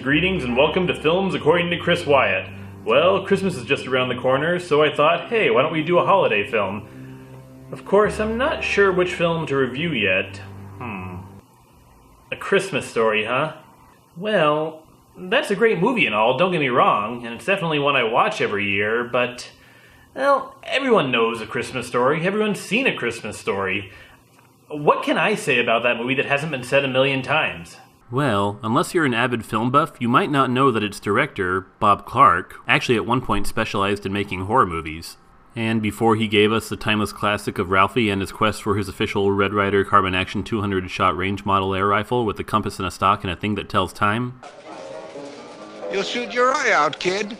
greetings and welcome to Films According to Chris Wyatt. Well, Christmas is just around the corner, so I thought, hey, why don't we do a holiday film? Of course, I'm not sure which film to review yet. A Christmas Story, huh? Well, that's a great movie and all, don't get me wrong, and it's definitely one I watch every year, but, well, everyone knows A Christmas Story. Everyone's seen A Christmas Story. What can I say about that movie that hasn't been said a million times? Well, unless you're an avid film buff, you might not know that its director, Bob Clark, actually at one point specialized in making horror movies. And before he gave us the timeless classic of Ralphie and his quest for his official Red Ryder Carbine Action 200-shot range model air rifle with a compass and a stock and a thing that tells time, you'll shoot your eye out, kid.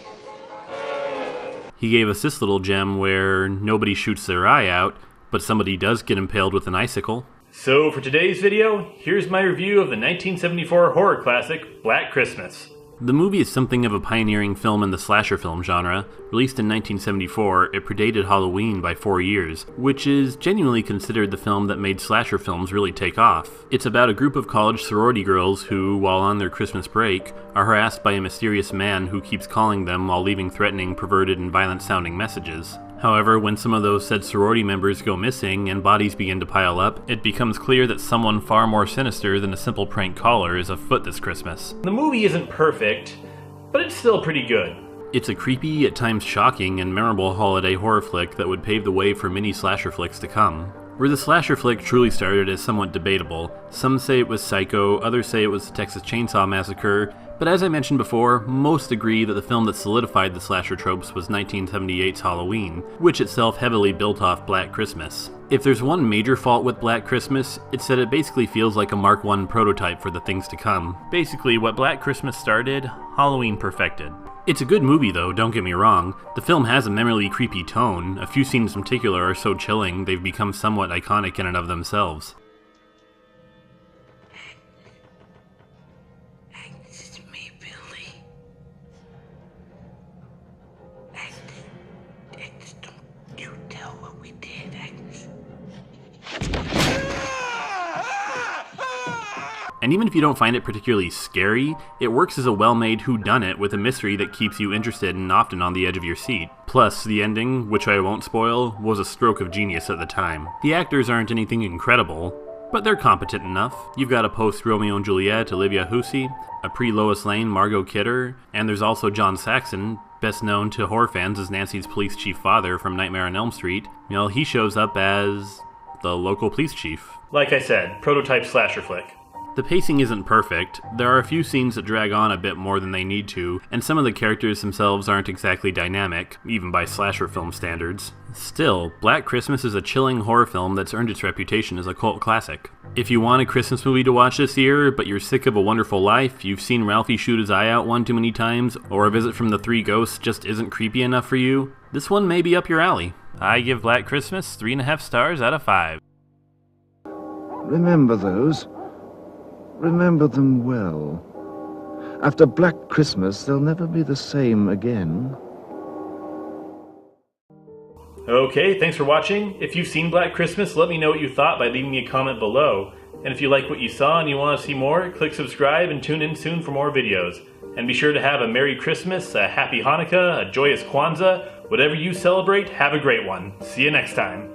He gave us this little gem where nobody shoots their eye out, but somebody does get impaled with an icicle. So for today's video, here's my review of the 1974 horror classic, Black Christmas. The movie is something of a pioneering film in the slasher film genre. Released in 1974, it predated Halloween by 4 years, which is genuinely considered the film that made slasher films really take off. It's about a group of college sorority girls who, while on their Christmas break, are harassed by a mysterious man who keeps calling them while leaving threatening, perverted, and violent-sounding messages. However, when some of those said sorority members go missing and bodies begin to pile up, it becomes clear that someone far more sinister than a simple prank caller is afoot this Christmas. The movie isn't perfect, but it's still pretty good. It's a creepy, at times shocking, and memorable holiday horror flick that would pave the way for many slasher flicks to come. Where the slasher flick truly started is somewhat debatable. Some say it was Psycho, others say it was the Texas Chainsaw Massacre, but as I mentioned before, most agree that the film that solidified the slasher tropes was 1978's Halloween, which itself heavily built off Black Christmas. If there's one major fault with Black Christmas, it's that it basically feels like a Mark I prototype for the things to come. Basically, what Black Christmas started, Halloween perfected. It's a good movie though, don't get me wrong. The film has a memorably creepy tone. A few scenes in particular are so chilling, they've become somewhat iconic in and of themselves. Agnes, it's me, Billy. Agnes, don't you tell what we did, Agnes. And even if you don't find it particularly scary, it works as a well-made whodunit with a mystery that keeps you interested and often on the edge of your seat. Plus, the ending, which I won't spoil, was a stroke of genius at the time. The actors aren't anything incredible, but they're competent enough. You've got a post-Romeo and Juliet, Olivia Hussey, a pre-Lois Lane, Margot Kidder, and there's also John Saxon, best known to horror fans as Nancy's police chief father from Nightmare on Elm Street. Well, he shows up as the local police chief. Like I said, prototype slasher flick. The pacing isn't perfect, there are a few scenes that drag on a bit more than they need to, and some of the characters themselves aren't exactly dynamic, even by slasher film standards. Still, Black Christmas is a chilling horror film that's earned its reputation as a cult classic. If you want a Christmas movie to watch this year, but you're sick of A Wonderful Life, you've seen Ralphie shoot his eye out one too many times, or A Visit from the Three Ghosts just isn't creepy enough for you, this one may be up your alley. I give Black Christmas 3.5 stars out of 5. Remember those. Remember them well. After Black Christmas, they'll never be the same again. Okay, thanks for watching. If you've seen Black Christmas, let me know what you thought by leaving me a comment below. And if you like what you saw and you want to see more, click subscribe and tune in soon for more videos. And be sure to have a Merry Christmas, a Happy Hanukkah, a joyous Kwanzaa, whatever you celebrate, have a great one. See you next time.